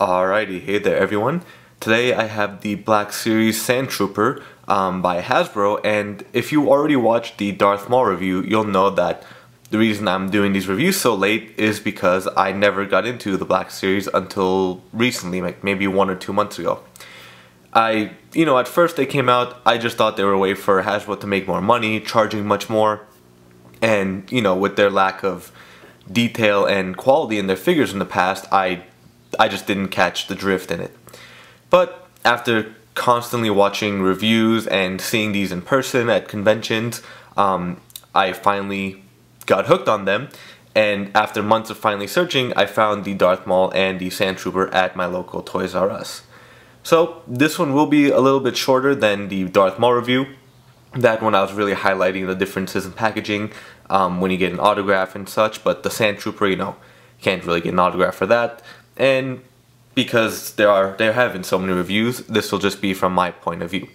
Alrighty, hey there everyone. Today I have the Black Series Sandtrooper by Hasbro, and if you already watched the Darth Maul review, you'll know that the reason I'm doing these reviews so late is because I never got into the Black Series until recently, like maybe 1 or 2 months ago. At first they came out, I just thought they were a way for Hasbro to make more money, charging much more, and with their lack of detail and quality in their figures in the past, I just didn't catch the drift in it. But after constantly watching reviews and seeing these in person at conventions, I finally got hooked on them, and after months of finally searching, I found the Darth Maul and the Sandtrooper at my local Toys R Us. So this one will be a little bit shorter than the Darth Maul review. That one I was really highlighting the differences in packaging when you get an autograph and such, but the Sandtrooper, can't really get an autograph for that. And because there have been so many reviews, this will just be from my point of view.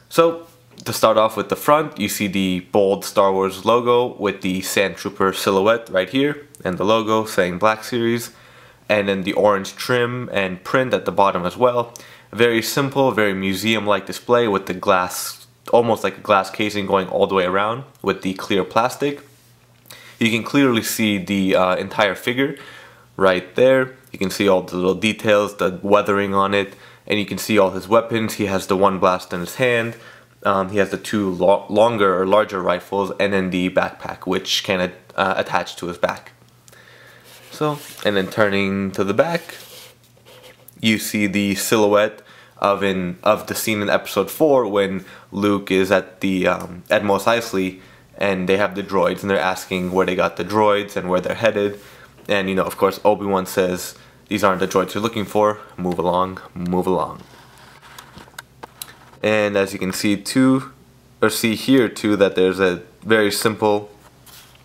So to start off with the front, you see the bold Star Wars logo with the Sandtrooper silhouette right here, and the logo saying Black Series, and then the orange trim and print at the bottom as well. Very simple, very museum-like display with the glass, almost like a glass casing going all the way around with the clear plastic. You can clearly see the entire figure right there. You can see all the little details, the weathering on it, and you can see all his weapons. He has the one blast in his hand, he has the two longer or larger rifles, and then the backpack, which can attach to his back. So, and then turning to the back, you see the silhouette of the scene in Episode 4 when Luke is at the at Mos Eisley, and they have the droids, and they're asking where they got the droids and where they're headed. And of course, Obi-Wan says, "These aren't the droids you're looking for. Move along, move along." And as you can see here too, that there's a very simple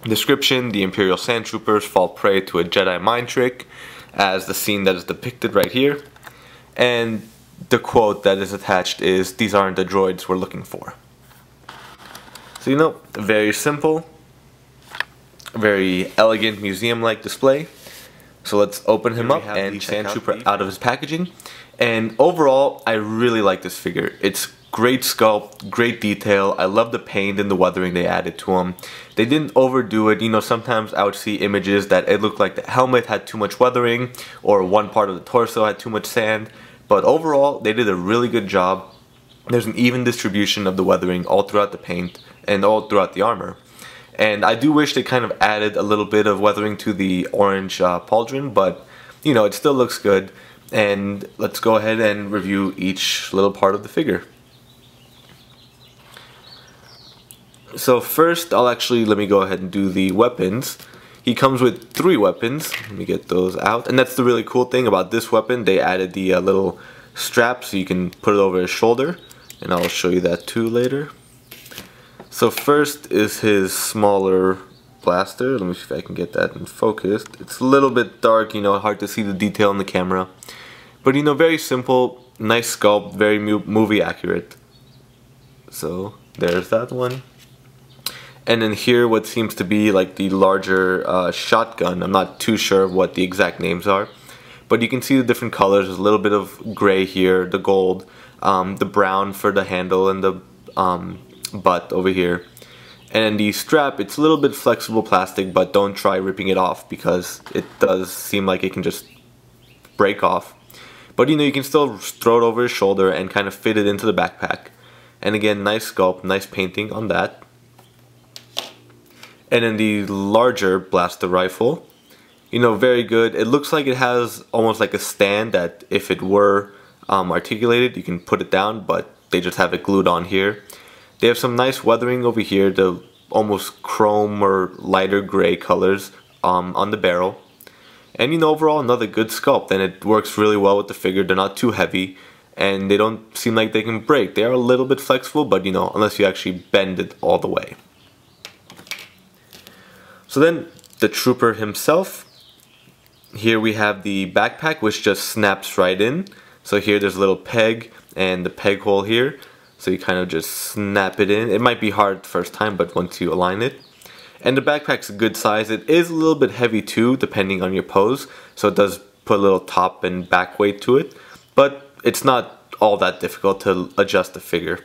description. The Imperial Sandtroopers fall prey to a Jedi mind trick, as the scene that is depicted right here. And the quote that is attached is, "These aren't the droids we're looking for." So very simple, very elegant museum-like display. So let's open him up and Sandtrooper out of his packaging. And overall, I really like this figure. It's great sculpt, great detail. I love the paint and the weathering they added to him. They didn't overdo it. Sometimes I would see images that it looked like the helmet had too much weathering, or one part of the torso had too much sand. But overall, they did a really good job. There's an even distribution of the weathering all throughout the paint and all throughout the armor. And I do wish they kind of added a little bit of weathering to the orange pauldron, but it still looks good. And let's go ahead and review each little part of the figure. So first, let me go ahead and do the weapons. He comes with 3 weapons. Let me get those out. And that's the really cool thing about this weapon. They added the little strap so you can put it over his shoulder. And I'll show you that too later. So first is his smaller blaster. Let me see if I can get that in focus. It's a little bit dark, hard to see the detail in the camera. But very simple, nice sculpt, very movie accurate. So there's that one. And then here what seems to be like the larger shotgun. I'm not too sure what the exact names are. But you can see the different colors. There's a little bit of gray here, the gold, the brown for the handle, and the butt over here. And then the strap, it's a little bit flexible plastic, but don't try ripping it off because it does seem like it can just break off. But you can still throw it over his shoulder and kind of fit it into the backpack. And again, nice sculpt, nice painting on that. And then the larger blaster rifle, very good. It looks like it has almost like a stand that if it were articulated, you can put it down, but they just have it glued on here. They have some nice weathering over here, the almost chrome or lighter gray colors on the barrel. And overall another good sculpt, and it works really well with the figure. They're not too heavy, and they don't seem like they can break. They are a little bit flexible, but unless you actually bend it all the way. So then the trooper himself, here we have the backpack, which just snaps right in. So here there's a little peg and the peg hole here. So you kind of just snap it in. It might be hard the first time, but once you align it. And the backpack's a good size. It is a little bit heavy too, depending on your pose. So it does put a little top and back weight to it, but it's not all that difficult to adjust the figure.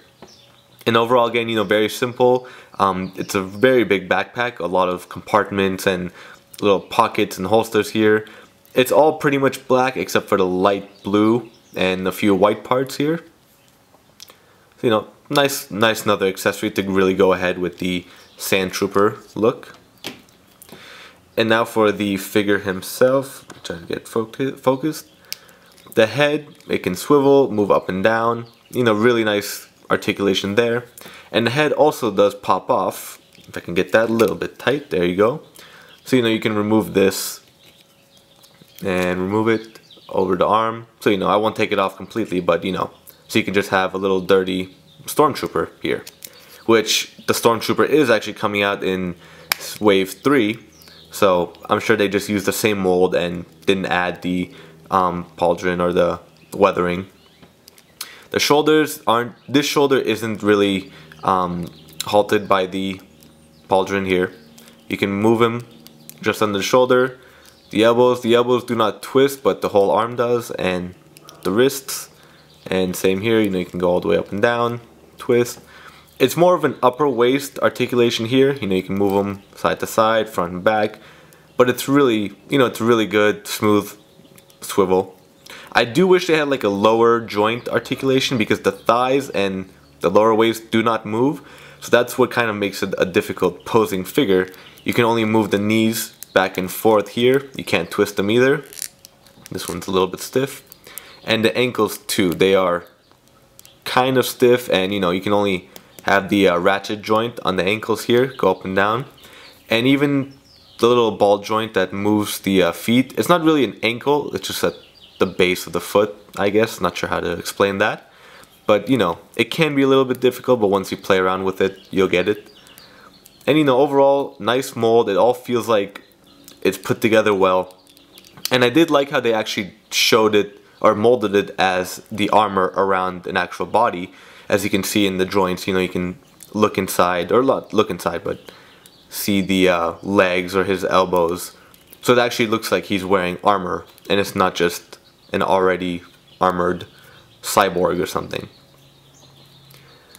And overall, again, you know, very simple. It's a very big backpack, a lot of compartments and little pockets and holsters here. It's all pretty much black except for the light blue and a few white parts here. So, you know, nice another accessory to really go ahead with the Sandtrooper look. And now for the figure himself, trying to get focused. The head, it can swivel, move up and down. You know, really nice articulation there. And the head also does pop off. If I can get that a little bit tight, there you go. So, you know, you can remove this and remove it over the arm. So, you know, I won't take it off completely, but, you know, so you can just have a little dirty Stormtrooper here. Which the Stormtrooper is actually coming out in Wave 3. So I'm sure they just used the same mold and didn't add the pauldron or the weathering. The shoulders aren't, this shoulder isn't really halted by the pauldron here. You can move him just under the shoulder. The elbows do not twist, but the whole arm does, and the wrists. And same here, you know, you can go all the way up and down, twist. It's more of an upper waist articulation here. You know, you can move them side to side, front and back. But it's really, you know, it's really good, smooth swivel. I do wish they had like a lower joint articulation because the thighs and the lower waist do not move. So that's what kind of makes it a difficult posing figure. You can only move the knees back and forth here. You can't twist them either. This one's a little bit stiff. And the ankles too, they are kind of stiff, and you know, you can only have the ratchet joint on the ankles here, go up and down. And even the little ball joint that moves the feet, it's not really an ankle, it's just at the base of the foot, I guess. Not sure how to explain that. But you know, it can be a little bit difficult, but once you play around with it, you'll get it. And you know, overall, nice mold. It all feels like it's put together well. And I did like how they actually showed it or molded it as the armor around an actual body. As you can see in the joints, you know, you can look inside, or not look inside, but see the legs or his elbows. So it actually looks like he's wearing armor, and it's not just an already armored cyborg or something.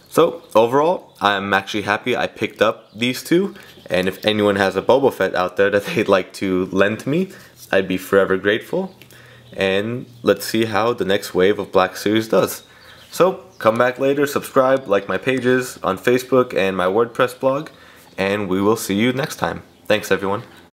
So overall, I'm actually happy I picked up these two, and if anyone has a Boba Fett out there that they'd like to lend to me, I'd be forever grateful. And let's see how the next wave of Black Series does. So come back later, subscribe, like my pages on Facebook and my WordPress blog, and we will see you next time. Thanks everyone.